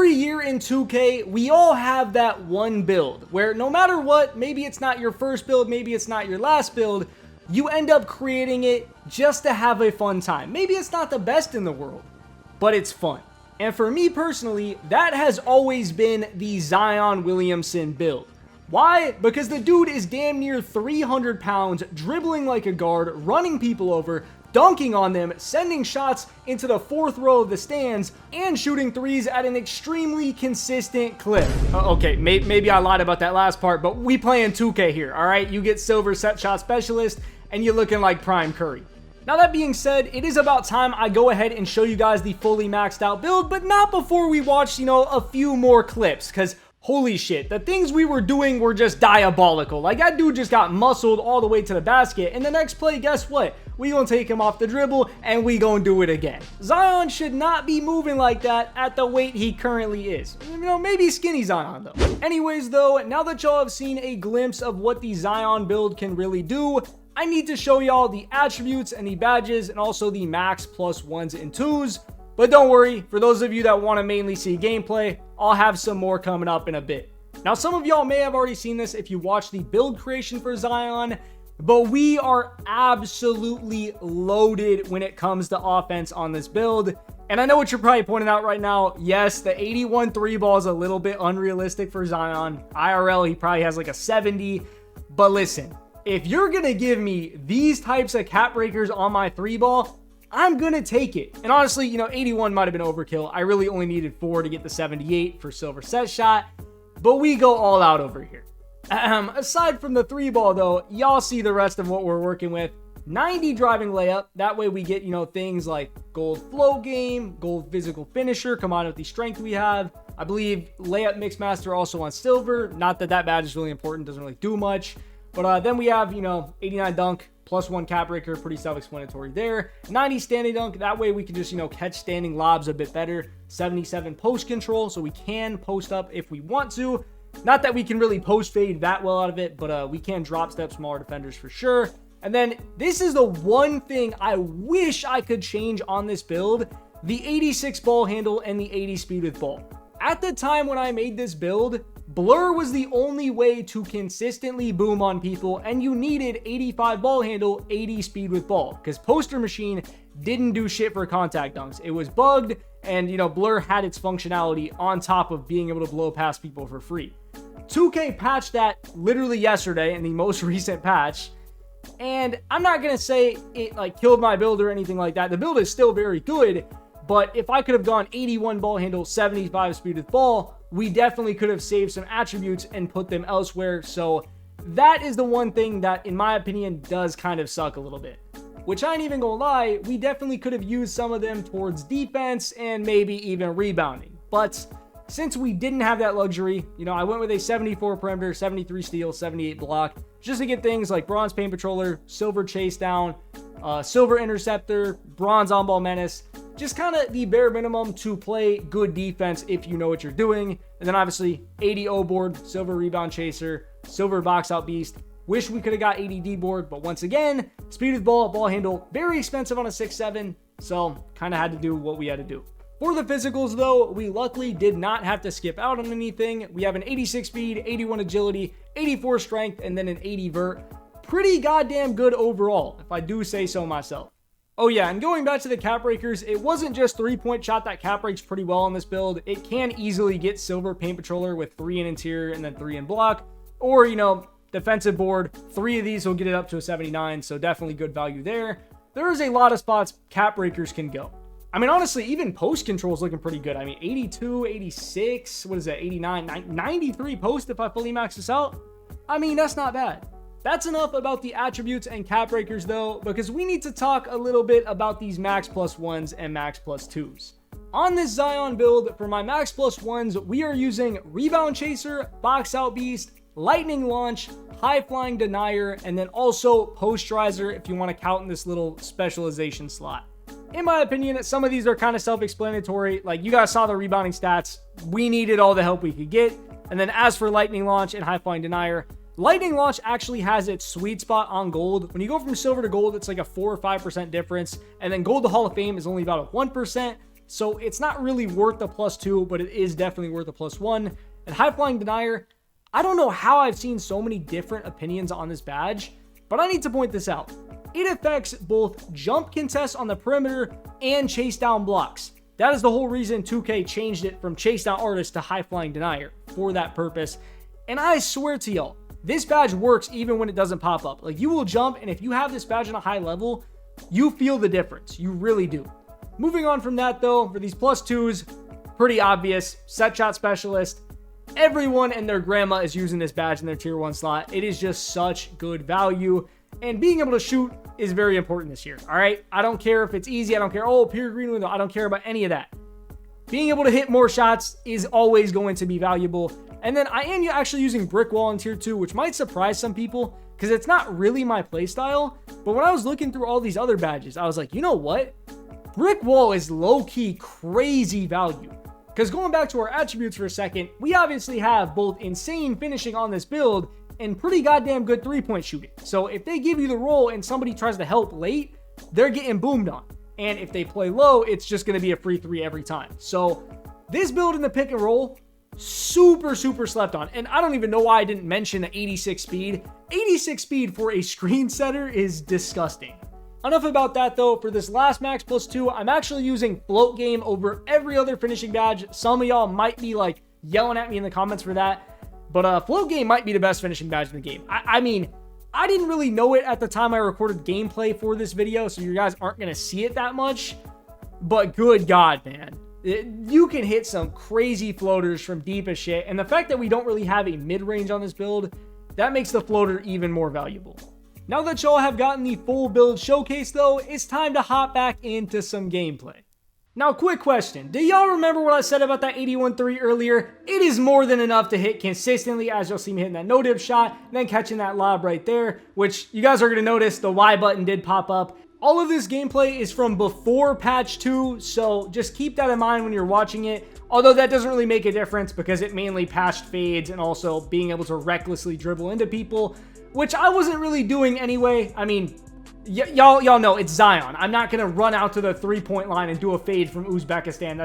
Every year in 2K, we all have that one build where no matter what, maybe it's not your first build, maybe it's not your last build, you end up creating it just to have a fun time. Maybe it's not the best in the world, but it's fun. And for me personally, that has always been the Zion Williamson build. Why? Because the dude is damn near 300 pounds, dribbling like a guard, running people over, dunking on them, sending shots into the fourth row of the stands, and shooting threes at an extremely consistent clip. Okay, maybe I lied about that last part, but we playing 2K here, all right? You get silver set shot specialist, and you're looking like Prime Curry. Now that being said, it is about time I go ahead and show you guys the fully maxed out build, but not before we watch, a few more clips, because holy shit, the things we were doing were just diabolical. Like, that dude just got muscled all the way to the basket, and the next play, guess what? We gonna take him off the dribble, and we gonna do it again. Zion should not be moving like that at the weight he currently is. Maybe skinny Zion, though. Anyways, though, now that y'all have seen a glimpse of what the Zion build can really do, I need to show y'all the attributes and the badges, and also the max plus 1s and 2s. But don't worry, for those of you that want to mainly see gameplay, I'll have some more coming up in a bit. Now, some of y'all may have already seen this if you watched the build creation for Zion, but we are absolutely loaded when it comes to offense on this build. And I know what you're probably pointing out right now. Yes, the 81 3 ball is a little bit unrealistic for Zion. IRL, he probably has like a 70. But listen, if you're going to give me these types of cap breakers on my 3 ball, I'm going to take it. And honestly, 81 might have been overkill. I really only needed 4 to get the 78 for silver set shot, but we go all out over here. Aside from the 3 ball though, y'all see the rest of what we're working with. 90 driving layup. That way we get, things like gold flow game, gold physical finisher, combined with the strength we have. I believe layup mix master also on silver. Not that badge is really important. Doesn't really do much. But then we have, 89 dunk, plus 1 cap breaker, pretty self-explanatory there. 90 standing dunk, that way we can just, catch standing lobs a bit better. 77 post control, so we can post up if we want to. Not that we can really post fade that well out of it, but we can drop step smaller defenders for sure. And then this is the one thing I wish I could change on this build, the 86 ball handle and the 80 speed with ball. At the time when I made this build, blur was the only way to consistently boom on people, and you needed 85 ball handle, 80 speed with ball, because poster machine didn't do shit for contact dunks. It was bugged, and blur had its functionality on top of being able to blow past people for free. 2K patched that literally yesterday in the most recent patch, and I'm not gonna say it killed my build or anything like that. The build is still very good, but if I could have gone 81 ball handle, 75 speed with ball, we definitely could have saved some attributes and put them elsewhere. So that is the one thing that, in my opinion, does kind of suck a little bit. Which I ain't even gonna lie, we definitely could have used some of them towards defense and maybe even rebounding. But since we didn't have that luxury, I went with a 74 perimeter, 73 steal, 78 block, just to get things like bronze paint patroller, silver chase down, silver interceptor, bronze on ball menace, just kind of the bare minimum to play good defense if you know what you're doing. And then obviously 80 O board, silver rebound chaser, silver box out beast. Wish we could have got 80 D board, but once again, speed with ball, ball handle, very expensive on a 6'7", so kind of had to do what we had to do. For the physicals though, we luckily did not have to skip out on anything. We have an 86 speed, 81 agility, 84 strength, and then an 80 vert. Pretty goddamn good overall, if I do say so myself. Oh yeah, and going back to the cap breakers, it wasn't just 3-point shot that cap breaks pretty well on this build. It can easily get silver paint patroller with 3 in interior and then 3 in block, or defensive board. 3 of these will get it up to a 79, so definitely good value there. There is a lot of spots cap breakers can go. I mean, honestly, even post control is looking pretty good. I mean, 82, 86, what is that, 89, 93 post if I fully max this out. I mean, that's not bad. That's enough about the attributes and cap breakers though, because we need to talk a little bit about these max plus 1s and max plus 2s. On this Zion build, for my max plus 1s, we are using rebound chaser, box out beast, lightning launch, high flying denier, and then also posterizer if you want to count in this little specialization slot. In my opinion, some of these are kind of self-explanatory. Like, you guys saw the rebounding stats. We needed all the help we could get. And then as for lightning launch and high flying denier, lightning launch actually has its sweet spot on gold. When you go from silver to gold, it's like a 4 or 5% difference. And then gold to Hall of Fame is only about a 1%. So it's not really worth the +2, but it is definitely worth a +1. And High Flying Denier, I don't know how I've seen so many different opinions on this badge, but I need to point this out. It affects both jump contests on the perimeter and chase down blocks. That is the whole reason 2K changed it from Chase Down Artist to High Flying Denier for that purpose. And I swear to y'all, this badge works even when it doesn't pop up. Like, you will jump, and if you have this badge on a high level, you feel the difference. You really do. Moving on from that though, for these +2s, pretty obvious. Set Shot Specialist. Everyone and their grandma is using this badge in their tier 1 slot. It is just such good value. And being able to shoot is very important this year, all right? I don't care if it's easy. I don't care, oh, pure green window. I don't care about any of that. Being able to hit more shots is always going to be valuable. And then I am actually using Brick Wall in tier 2, which might surprise some people because it's not really my playstyle. But when I was looking through all these other badges, I was like, you know what? Brick Wall is low-key crazy value. Because going back to our attributes for a second, we obviously have both insane finishing on this build and pretty goddamn good 3-point shooting. So if they give you the roll and somebody tries to help late, they're getting boomed on. And if they play low, it's just going to be a free 3 every time. So this build in the pick and roll, super slept on. And I don't even know why I didn't mention the 86 speed. 86 speed for a screen setter is disgusting. Enough about that though. For this last max +2, I'm actually using Float Game over every other finishing badge. Some of y'all might be like yelling at me in the comments for that. But Float Game might be the best finishing badge in the game. I mean, I didn't really know it at the time I recorded gameplay for this video, so you guys aren't going to see it that much. But good God, man. You can hit some crazy floaters from deep as shit. And the fact that we don't really have a mid-range on this build, that makes the floater even more valuable. Now that y'all have gotten the full build showcase though, it's time to hop back into some gameplay. Now, quick question. Do y'all remember what I said about that 81-3 earlier? It is more than enough to hit consistently, as you'll see me hitting that no-dip shot, then catching that lob right there, which you guys are going to notice the Y button did pop up. All of this gameplay is from before patch 2, so just keep that in mind when you're watching it. Although that doesn't really make a difference because it mainly patched fades and also being able to recklessly dribble into people, which I wasn't really doing anyway. I mean, y'all know it's Zion. I'm not going to run out to the 3-point line and do a fade from Uzbekistan.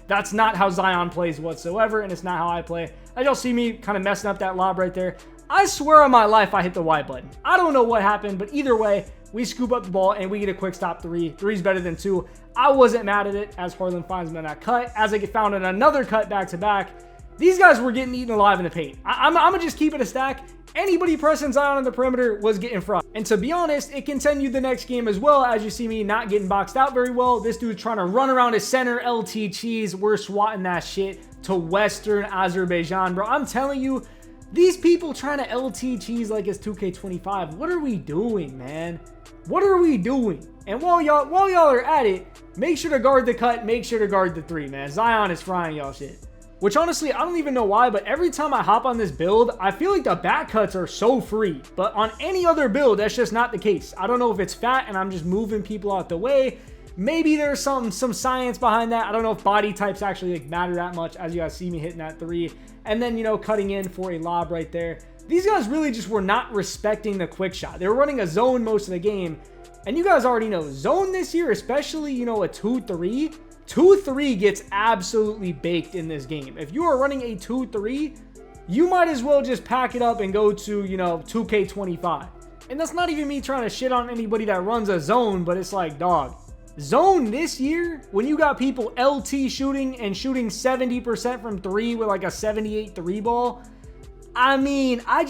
That's not how Zion plays whatsoever, and it's not how I play. As y'all see me kind of messing up that lob right there, I swear on my life I hit the Y button. I don't know what happened, but either way, we scoop up the ball and we get a quick stop 3. 3's better than 2. I wasn't mad at it as Harlan finds me on that cut. As I get found in another cut back-to-back, these guys were getting eaten alive in the paint. I'm going to just keep it a stack. Anybody pressing Zion on the perimeter was getting fried. And to be honest, it continued the next game as well. As you see me not getting boxed out very well. This dude's trying to run around his center LT cheese. We're swatting that shit to Western Azerbaijan, bro. I'm telling you, these people trying to LT cheese like it's 2K25. What are we doing, man? What are we doing? And while y'all are at it, make sure to guard the cut. Make sure to guard the 3, man. Zion is frying y'all shit. Which honestly, I don't even know why, but every time I hop on this build, I feel like the back cuts are so free. But on any other build, that's just not the case. I don't know if it's fat and I'm just moving people out the way. Maybe there's some science behind that. I don't know if body types actually matter that much, as you guys see me hitting that 3. And then, cutting in for a lob right there. These guys really just were not respecting the quick shot. They were running a zone most of the game. And you guys already know, zone this year, especially, a 2-3, 2-3 gets absolutely baked in this game. If you are running a 2-3, you might as well just pack it up and go to, 2K25. And that's not even me trying to shit on anybody that runs a zone, but it's like, dog, zone this year, when you got people LT shooting and shooting 70% from 3 with like a 78 3 ball, I mean, I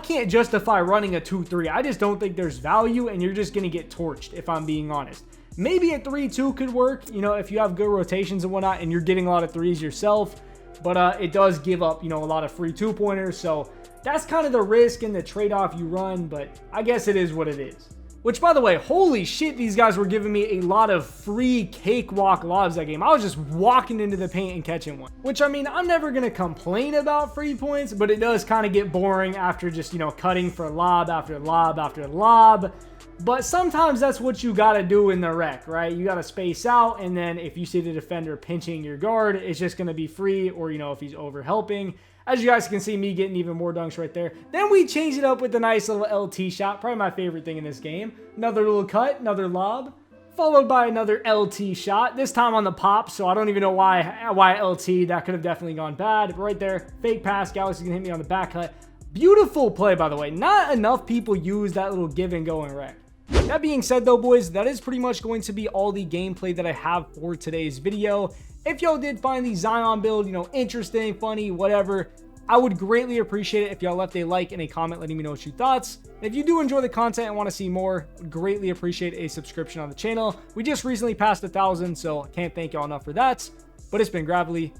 can't justify running a 2-3. I just don't think there's value, and you're just going to get torched, if I'm being honest. Maybe a 3-2 could work, if you have good rotations and whatnot, and you're getting a lot of 3s yourself. But it does give up, a lot of free 2-pointers. So that's kind of the risk and the trade-off you run, but I guess it is what it is. Which, by the way, holy shit, these guys were giving me a lot of free cakewalk lobs that game. I was just walking into the paint and catching one. Which, I mean, I'm never going to complain about free points, but it does kind of get boring after just, cutting for lob after lob after lob. But sometimes that's what you got to do in the rec, right? You got to space out, and then if you see the defender pinching your guard, it's just going to be free, or, if he's over helping. As you guys can see me getting even more dunks right there. Then we change it up with a nice little LT shot. Probably my favorite thing in this game. Another little cut, another lob. followed by another LT shot, this time on the pop, so I don't even know why LT. That could have definitely gone bad. But right there, fake pass, Galaxy can hit me on the back cut. Beautiful play, by the way. Not enough people use that little give and go and wreck. That being said though, boys, that is pretty much going to be all the gameplay that I have for today's video. If y'all did find the Zion build, interesting, funny, whatever, I would greatly appreciate it if y'all left a like and a comment letting me know what you thoughts. If you do enjoy the content and want to see more, would greatly appreciate a subscription on the channel. We just recently passed 1,000, so I can't thank y'all enough for that. But it's been Gravely.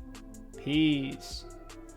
Peace.